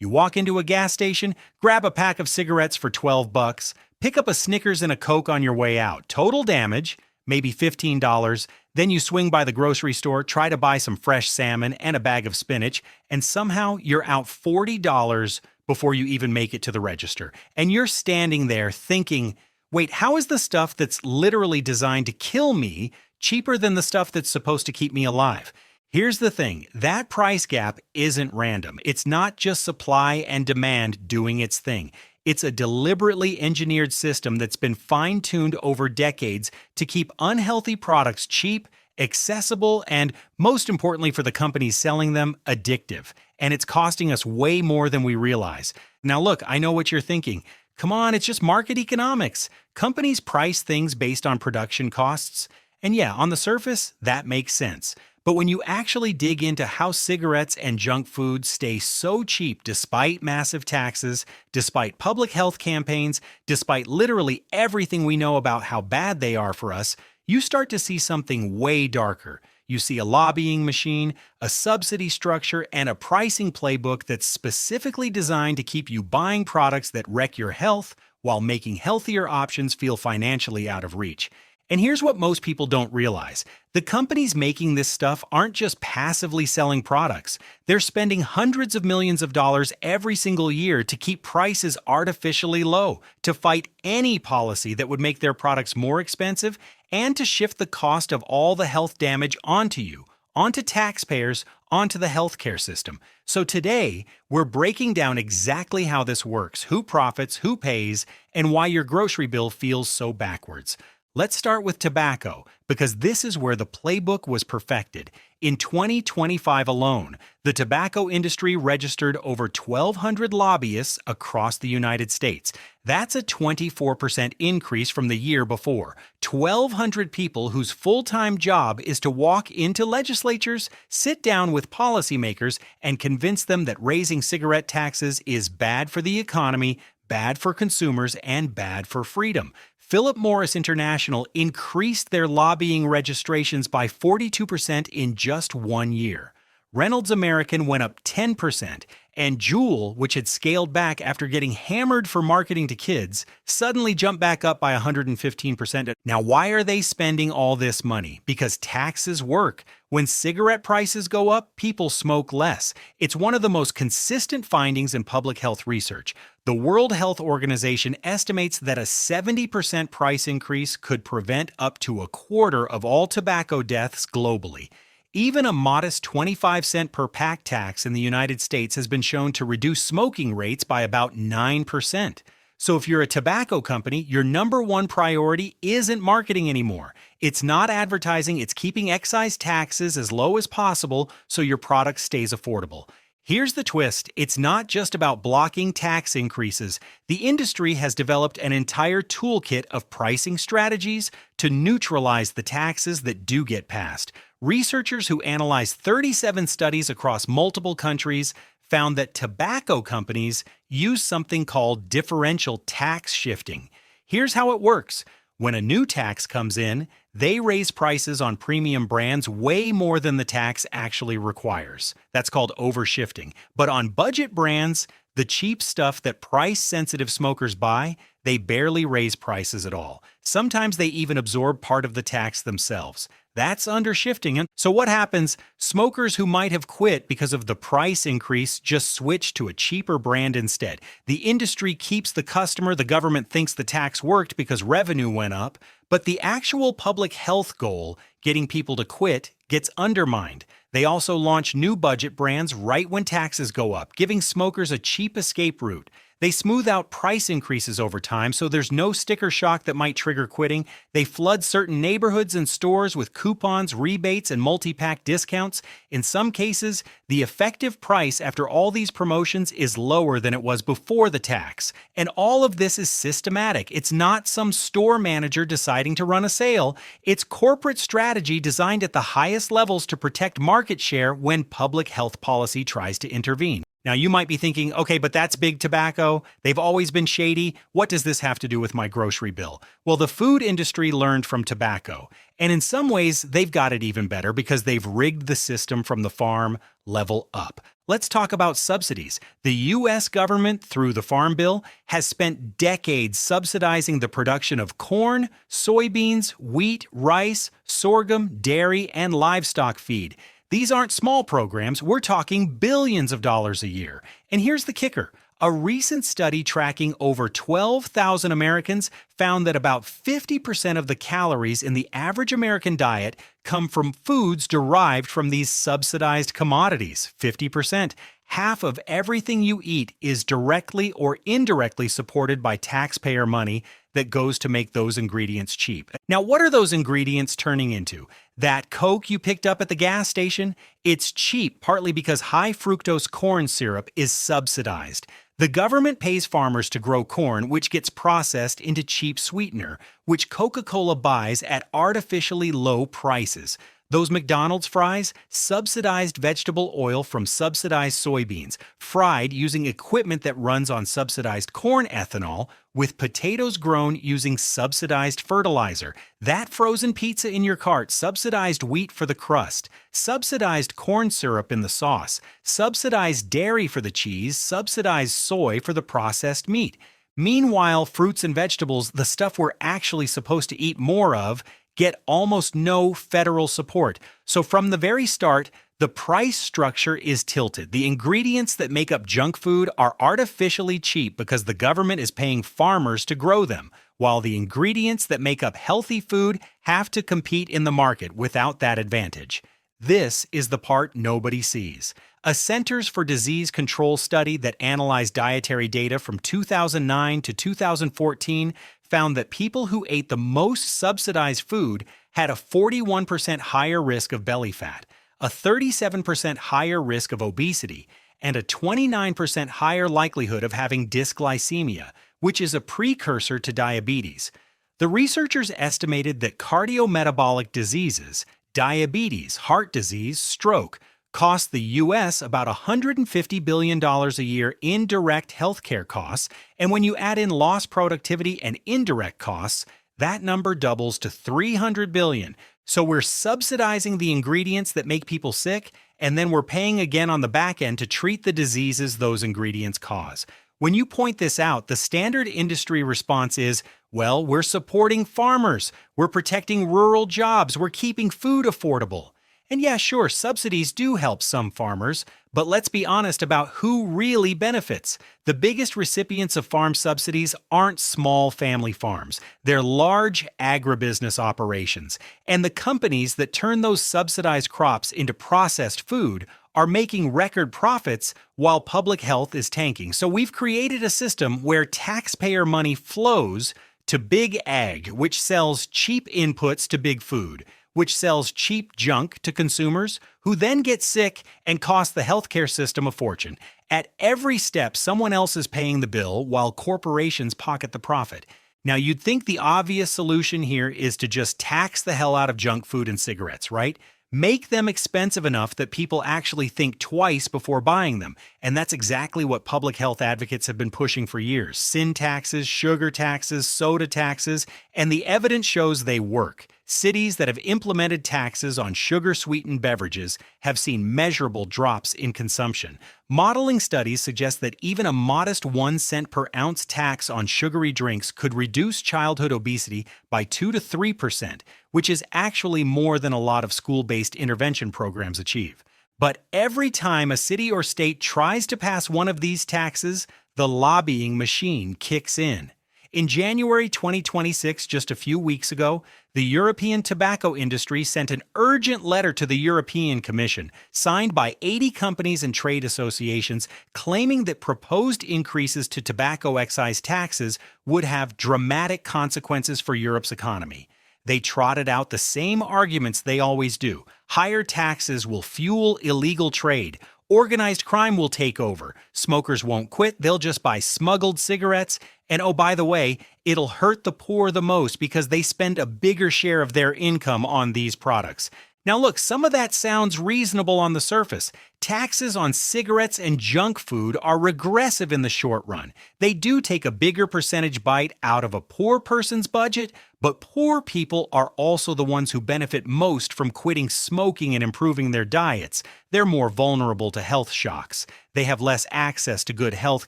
You walk into a gas station, grab a pack of cigarettes for 12 bucks, pick up a Snickers and a Coke on your way out. Total damage, maybe $15. Then you swing by the grocery store, try to buy some fresh salmon and a bag of spinach, and somehow you're out $40 before you even make it to the register. And you're standing there thinking, wait, how is the stuff that's literally designed to kill me cheaper than the stuff that's supposed to keep me alive? Here's the thing, that price gap isn't random. It's not just supply and demand doing its thing. It's a deliberately engineered system that's been fine-tuned over decades to keep unhealthy products cheap, accessible, and, most importantly for the companies selling them, addictive. And it's costing us way more than we realize. Now look, I know what you're thinking. Come on, it's just market economics. Companies price things based on production costs. And yeah, on the surface, that makes sense. But when you actually dig into how cigarettes and junk food stay so cheap despite massive taxes, despite public health campaigns, despite literally everything we know about how bad they are for us, you start to see something way darker. You see a lobbying machine, a subsidy structure, and a pricing playbook that's specifically designed to keep you buying products that wreck your health while making healthier options feel financially out of reach. And here's what most people don't realize. The companies making this stuff aren't just passively selling products. They're spending hundreds of millions of dollars every single year to keep prices artificially low, to fight any policy that would make their products more expensive, and to shift the cost of all the health damage onto you, onto taxpayers, onto the healthcare system. So today, we're breaking down exactly how this works, who profits, who pays, and why your grocery bill feels so backwards. Let's start with tobacco, because this is where the playbook was perfected. In 2025 alone, the tobacco industry registered over 1,200 lobbyists across the United States. That's a 24% increase from the year before. 1,200 people whose full-time job is to walk into legislatures, sit down with policymakers, and convince them that raising cigarette taxes is bad for the economy, bad for consumers, and bad for freedom. Philip Morris International increased their lobbying registrations by 42% in just 1 year. Reynolds American went up 10%, and Juul, which had scaled back after getting hammered for marketing to kids, suddenly jumped back up by 115%. Now, why are they spending all this money? Because taxes work. When cigarette prices go up, people smoke less. It's one of the most consistent findings in public health research. The World Health Organization estimates that a 70% price increase could prevent up to a quarter of all tobacco deaths globally. Even a modest 25-cent per pack tax in the United States has been shown to reduce smoking rates by about 9%. So if you're a tobacco company, your number one priority isn't marketing anymore. It's not advertising, it's keeping excise taxes as low as possible so your product stays affordable. Here's the twist, it's not just about blocking tax increases. The industry has developed an entire toolkit of pricing strategies to neutralize the taxes that do get passed. Researchers who analyzed 37 studies across multiple countries found that tobacco companies use something called differential tax shifting. Here's how it works. When a new tax comes in, they raise prices on premium brands way more than the tax actually requires. That's called overshifting. But on budget brands, the cheap stuff that price-sensitive smokers buy, they barely raise prices at all. Sometimes they even absorb part of the tax themselves. That's undershifting. And so what happens? Smokers who might have quit because of the price increase just switch to a cheaper brand instead. The industry keeps the customer, the government thinks the tax worked because revenue went up, but the actual public health goal, getting people to quit, gets undermined. They also launch new budget brands right when taxes go up, giving smokers a cheap escape route. They smooth out price increases over time so there's no sticker shock that might trigger quitting. They flood certain neighborhoods and stores with coupons, rebates, and multi-pack discounts. In some cases, the effective price after all these promotions is lower than it was before the tax. And all of this is systematic. It's not some store manager deciding to run a sale. It's corporate strategy designed at the highest levels to protect market share when public health policy tries to intervene. Now, you might be thinking, okay, but that's big tobacco. They've always been shady. What does this have to do with my grocery bill? Well, the food industry learned from tobacco. And in some ways, they've got it even better because they've rigged the system from the farm level up. Let's talk about subsidies. The U.S. government, through the Farm Bill, has spent decades subsidizing the production of corn, soybeans, wheat, rice, sorghum, dairy, and livestock feed. These aren't small programs, we're talking billions of dollars a year. And here's the kicker. A recent study tracking over 12,000 Americans found that about 50% of the calories in the average American diet come from foods derived from these subsidized commodities. 50%. Half of everything you eat is directly or indirectly supported by taxpayer money that goes to make those ingredients cheap. Now, what are those ingredients turning into? That Coke you picked up at the gas station? It's cheap partly because high fructose corn syrup is subsidized. The government pays farmers to grow corn, which gets processed into cheap sweetener, which Coca-Cola buys at artificially low prices. Those McDonald's fries, subsidized vegetable oil from subsidized soybeans, fried using equipment that runs on subsidized corn ethanol, with potatoes grown using subsidized fertilizer. That frozen pizza in your cart, subsidized wheat for the crust, subsidized corn syrup in the sauce, subsidized dairy for the cheese, subsidized soy for the processed meat. Meanwhile, fruits and vegetables, the stuff we're actually supposed to eat more of, get almost no federal support. So from the very start, the price structure is tilted. The ingredients that make up junk food are artificially cheap because the government is paying farmers to grow them, while the ingredients that make up healthy food have to compete in the market without that advantage. This is the part nobody sees. A Centers for Disease Control study that analyzed dietary data from 2009 to 2014 found that people who ate the most subsidized food had a 41% higher risk of belly fat, a 37% higher risk of obesity, and a 29% higher likelihood of having dysglycemia, which is a precursor to diabetes. The researchers estimated that cardiometabolic diseases, diabetes, heart disease, stroke, cost the U.S. about $150 billion a year in direct healthcare costs, and when you add in lost productivity and indirect costs, that number doubles to $300 billion. So we're subsidizing the ingredients that make people sick, and then we're paying again on the back end to treat the diseases those ingredients cause. When you point this out, the standard industry response is, well, we're supporting farmers, we're protecting rural jobs, we're keeping food affordable. And yeah, sure, subsidies do help some farmers, but let's be honest about who really benefits. The biggest recipients of farm subsidies aren't small family farms. They're large agribusiness operations. And the companies that turn those subsidized crops into processed food are making record profits while public health is tanking. So we've created a system where taxpayer money flows to big ag, which sells cheap inputs to big food, which sells cheap junk to consumers, who then get sick and cost the healthcare system a fortune. At every step, someone else is paying the bill while corporations pocket the profit. Now, you'd think the obvious solution here is to just tax the hell out of junk food and cigarettes, right? Make them expensive enough that people actually think twice before buying them. And that's exactly what public health advocates have been pushing for years. Sin taxes, sugar taxes, soda taxes, and the evidence shows they work. Cities that have implemented taxes on sugar-sweetened beverages have seen measurable drops in consumption. Modeling studies suggest that even a modest 1 cent per ounce tax on sugary drinks could reduce childhood obesity by 2 to 3%, which is actually more than a lot of school-based intervention programs achieve. But every time a city or state tries to pass one of these taxes, the lobbying machine kicks in. In January 2026, just a few weeks ago, the European tobacco industry sent an urgent letter to the European Commission, signed by 80 companies and trade associations, claiming that proposed increases to tobacco excise taxes would have dramatic consequences for Europe's economy. They trotted out the same arguments they always do. Higher taxes will fuel illegal trade. Organized crime will take over. Smokers won't quit, they'll just buy smuggled cigarettes. And oh, by the way, it'll hurt the poor the most because they spend a bigger share of their income on these products. Now look, some of that sounds reasonable on the surface. Taxes on cigarettes and junk food are regressive in the short run. They do take a bigger percentage bite out of a poor person's budget, but poor people are also the ones who benefit most from quitting smoking and improving their diets. They're more vulnerable to health shocks. They have less access to good health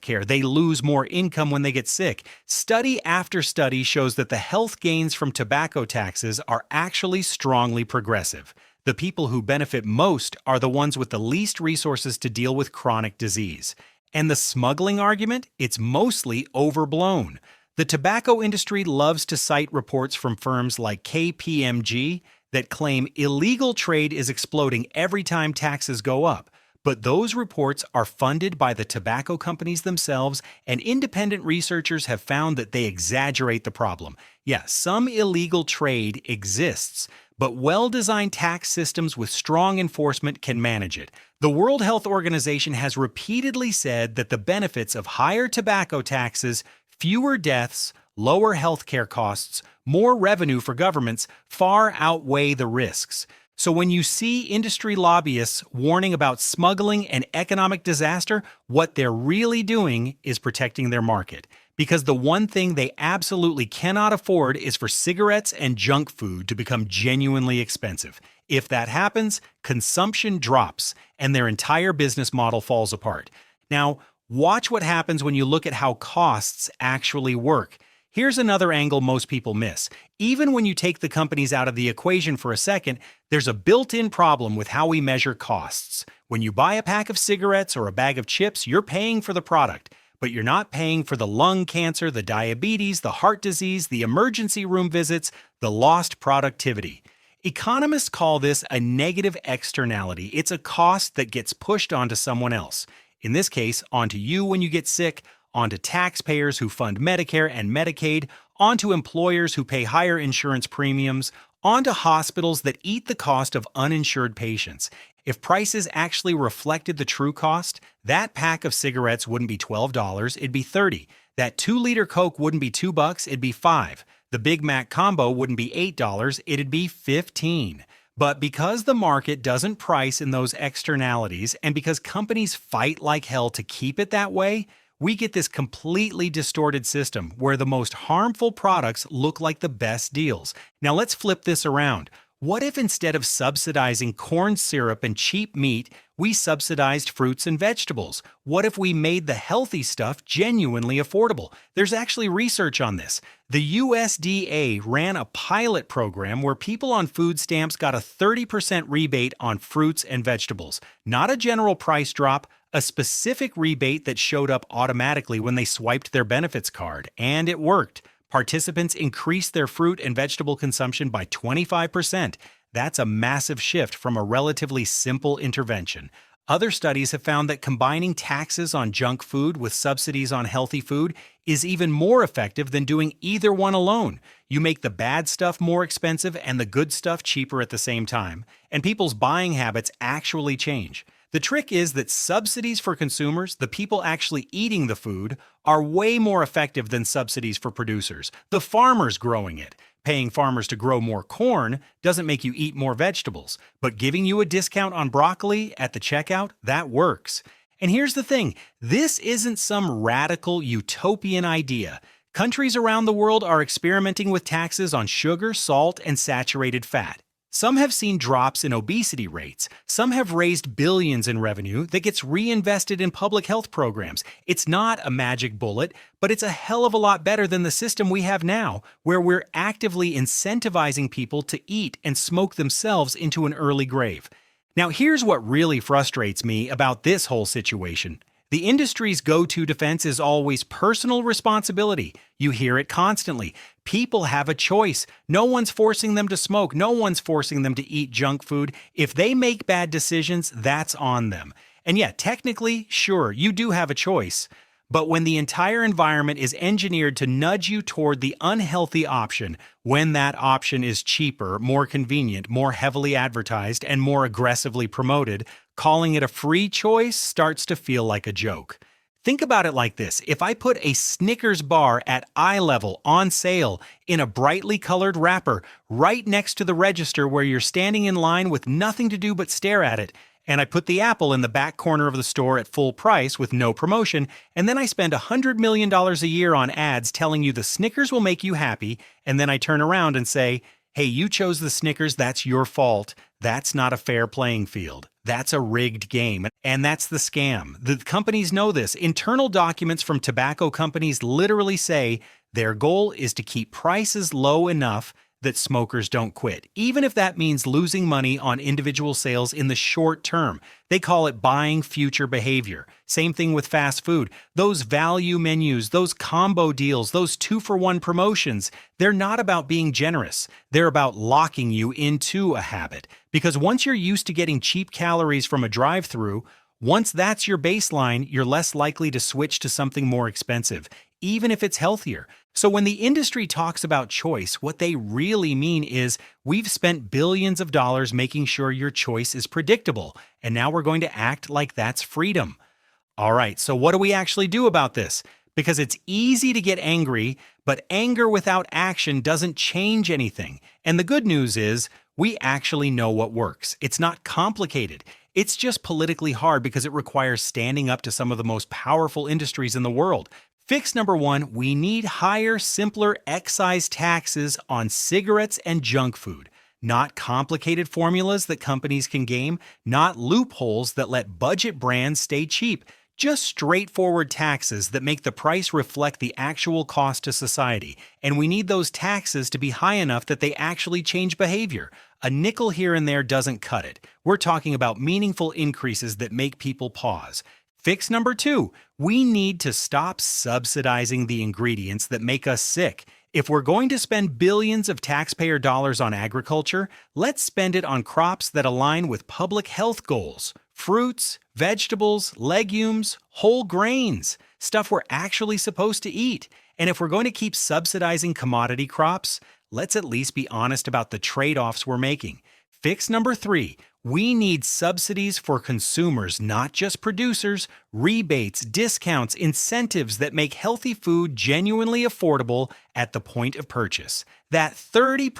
care. They lose more income when they get sick. Study after study shows that the health gains from tobacco taxes are actually strongly progressive. The people who benefit most are the ones with the least resources to deal with chronic disease. And the smuggling argument? It's mostly overblown. The tobacco industry loves to cite reports from firms like KPMG that claim illegal trade is exploding every time taxes go up. But those reports are funded by the tobacco companies themselves, and independent researchers have found that they exaggerate the problem. Yeah, some illegal trade exists, but well-designed tax systems with strong enforcement can manage it. The World Health Organization has repeatedly said that the benefits of higher tobacco taxes, fewer deaths, lower healthcare costs, more revenue for governments far outweigh the risks. So when you see industry lobbyists warning about smuggling and economic disaster, what they're really doing is protecting their market. Because the one thing they absolutely cannot afford is for cigarettes and junk food to become genuinely expensive. If that happens, consumption drops and their entire business model falls apart. Now, watch what happens when you look at how costs actually work. Here's another angle most people miss. Even when you take the companies out of the equation for a second, there's a built-in problem with how we measure costs. When you buy a pack of cigarettes or a bag of chips, you're paying for the product. But you're not paying for the lung cancer, the diabetes, the heart disease, the emergency room visits, the lost productivity. Economists call this a negative externality. It's a cost that gets pushed onto someone else. In this case, onto you when you get sick, onto taxpayers who fund Medicare and Medicaid, onto employers who pay higher insurance premiums, onto hospitals that eat the cost of uninsured patients. If prices actually reflected the true cost, that pack of cigarettes wouldn't be $12, it'd be $30. That 2-liter Coke wouldn't be $2, it'd be $5. The Big Mac combo wouldn't be $8, it'd be $15. But because the market doesn't price in those externalities, and because companies fight like hell to keep it that way, we get this completely distorted system where the most harmful products look like the best deals. Now let's flip this around. What if instead of subsidizing corn syrup and cheap meat, we subsidized fruits and vegetables? What if we made the healthy stuff genuinely affordable? There's actually research on this. The USDA ran a pilot program where people on food stamps got a 30% rebate on fruits and vegetables. Not a general price drop, a specific rebate that showed up automatically when they swiped their benefits card. And it worked. Participants increased their fruit and vegetable consumption by 25%. That's a massive shift from a relatively simple intervention. Other studies have found that combining taxes on junk food with subsidies on healthy food is even more effective than doing either one alone. You make the bad stuff more expensive and the good stuff cheaper at the same time, and people's buying habits actually change. The trick is that subsidies for consumers, the people actually eating the food, are way more effective than subsidies for producers, the farmers growing it. Paying farmers to grow more corn doesn't make you eat more vegetables, but giving you a discount on broccoli at the checkout, that works. And here's the thing, this isn't some radical utopian idea. Countries around the world are experimenting with taxes on sugar, salt, and saturated fat. Some have seen drops in obesity rates. Some have raised billions in revenue that gets reinvested in public health programs. It's not a magic bullet, but it's a hell of a lot better than the system we have now, where we're actively incentivizing people to eat and smoke themselves into an early grave. Now, here's what really frustrates me about this whole situation. The industry's go-to defense is always personal responsibility. You hear it constantly. People have a choice. No one's forcing them to smoke. No one's forcing them to eat junk food. If they make bad decisions, that's on them. And yeah, technically, sure, you do have a choice. But when the entire environment is engineered to nudge you toward the unhealthy option, when that option is cheaper, more convenient, more heavily advertised, and more aggressively promoted, calling it a free choice starts to feel like a joke. Think about it like this. If I put a Snickers bar at eye level on sale in a brightly colored wrapper right next to the register where you're standing in line with nothing to do but stare at it, and I put the apple in the back corner of the store at full price with no promotion, and then I spend $100 million a year on ads telling you the Snickers will make you happy, and then I turn around and say, hey, you chose the Snickers, that's your fault. That's not a fair playing field. That's a rigged game, and that's the scam. The companies know this. Internal documents from tobacco companies literally say their goal is to keep prices low enough that smokers don't quit, even if that means losing money on individual sales in the short term. They call it buying future behavior. Same thing with fast food. Those value menus, those combo deals, those 2-for-1 promotions, they're not about being generous. They're about locking you into a habit. Because once you're used to getting cheap calories from a drive-thru, once that's your baseline, you're less likely to switch to something more expensive, even if it's healthier. So when the industry talks about choice, what they really mean is we've spent billions of dollars making sure your choice is predictable, and now we're going to act like that's freedom. All right, so what do we actually do about this? Because it's easy to get angry, but anger without action doesn't change anything. And the good news is we actually know what works. It's not complicated. It's just politically hard because it requires standing up to some of the most powerful industries in the world. Fix number 1, we need higher, simpler excise taxes on cigarettes and junk food. Not complicated formulas that companies can game, not loopholes that let budget brands stay cheap. Just straightforward taxes that make the price reflect the actual cost to society. And we need those taxes to be high enough that they actually change behavior. A nickel here and there doesn't cut it. We're talking about meaningful increases that make people pause. Fix number 2, we need to stop subsidizing the ingredients that make us sick. If we're going to spend billions of taxpayer dollars on agriculture, let's spend it on crops that align with public health goals. Fruits, vegetables, legumes, whole grains, stuff we're actually supposed to eat. And if we're going to keep subsidizing commodity crops, let's at least be honest about the trade-offs we're making. Fix number 3, we need subsidies for consumers, not just producers, rebates, discounts, incentives that make healthy food genuinely affordable at the point of purchase. That 30%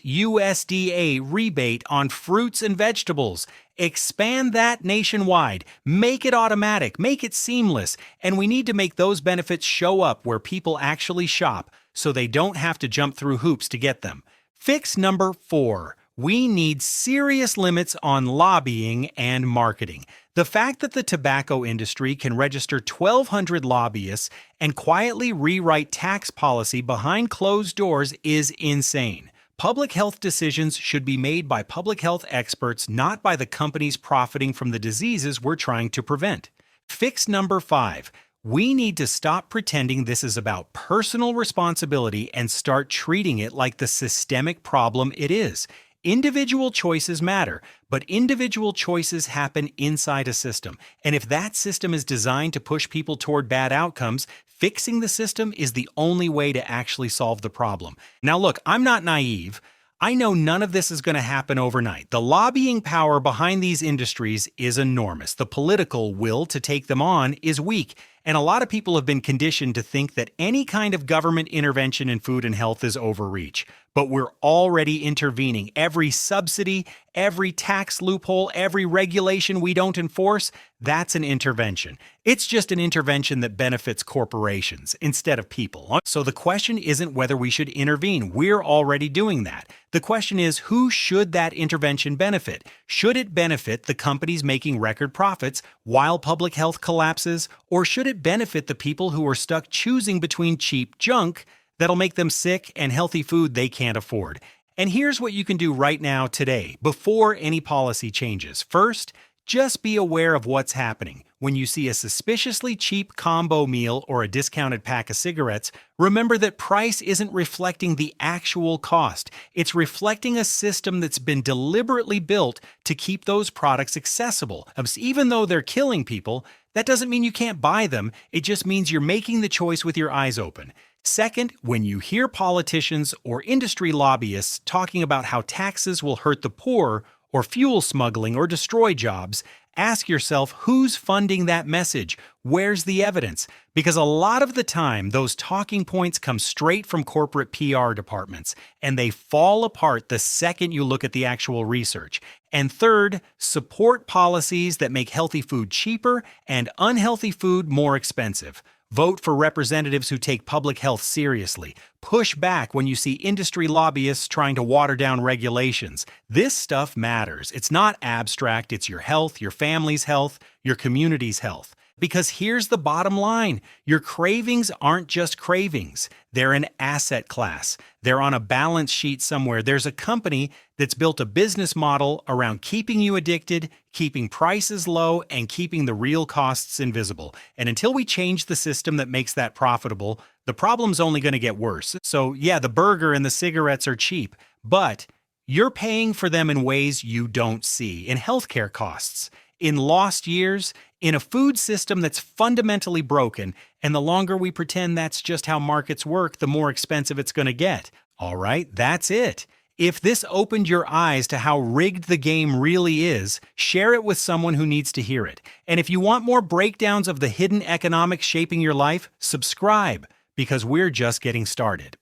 USDA rebate on fruits and vegetables. Expand that nationwide. Make it automatic. Make it seamless. And we need to make those benefits show up where people actually shop so they don't have to jump through hoops to get them. Fix number 4. We need serious limits on lobbying and marketing. The fact that the tobacco industry can register 1,200 lobbyists and quietly rewrite tax policy behind closed doors is insane. Public health decisions should be made by public health experts, not by the companies profiting from the diseases we're trying to prevent. Fix number 5. We need to stop pretending this is about personal responsibility and start treating it like the systemic problem it is. Individual choices matter, but individual choices happen inside a system. And if that system is designed to push people toward bad outcomes, fixing the system is the only way to actually solve the problem. Now look, I'm not naive. I know none of this is going to happen overnight. The lobbying power behind these industries is enormous. The political will to take them on is weak. And a lot of people have been conditioned to think that any kind of government intervention in food and health is overreach. But we're already intervening. Every subsidy, every tax loophole, every regulation we don't enforce, that's an intervention. It's just an intervention that benefits corporations instead of people. So the question isn't whether we should intervene. We're already doing that. The question is, who should that intervention benefit? Should it benefit the companies making record profits while public health collapses? Or should it benefit the people who are stuck choosing between cheap junk that'll make them sick and healthy food they can't afford? And here's what you can do right now today, before any policy changes. First, just be aware of what's happening. When you see a suspiciously cheap combo meal or a discounted pack of cigarettes, remember that price isn't reflecting the actual cost. It's reflecting a system that's been deliberately built to keep those products accessible. Even though they're killing people, that doesn't mean you can't buy them. It just means you're making the choice with your eyes open. Second, when you hear politicians or industry lobbyists talking about how taxes will hurt the poor or fuel smuggling or destroy jobs, Ask yourself who's funding that message? Where's the evidence? Because a lot of the time, those talking points come straight from corporate PR departments, and they fall apart the second you look at the actual research. And third, support policies that make healthy food cheaper and unhealthy food more expensive. Vote for representatives who take public health seriously. Push back when you see industry lobbyists trying to water down regulations. This stuff matters. It's not abstract, it's your health, your family's health, your community's health. Because here's the bottom line. Your cravings aren't just cravings. They're an asset class. They're on a balance sheet somewhere. There's a company that's built a business model around keeping you addicted, keeping prices low, and keeping the real costs invisible. And until we change the system that makes that profitable, the problem's only going to get worse. So yeah, the burger and the cigarettes are cheap, but you're paying for them in ways you don't see, in healthcare costs, in lost years, in a food system that's fundamentally broken, and the longer we pretend that's just how markets work, the more expensive it's going to get. All right, that's it. If this opened your eyes to how rigged the game really is, share it with someone who needs to hear it. And if you want more breakdowns of the hidden economics shaping your life, subscribe, because we're just getting started.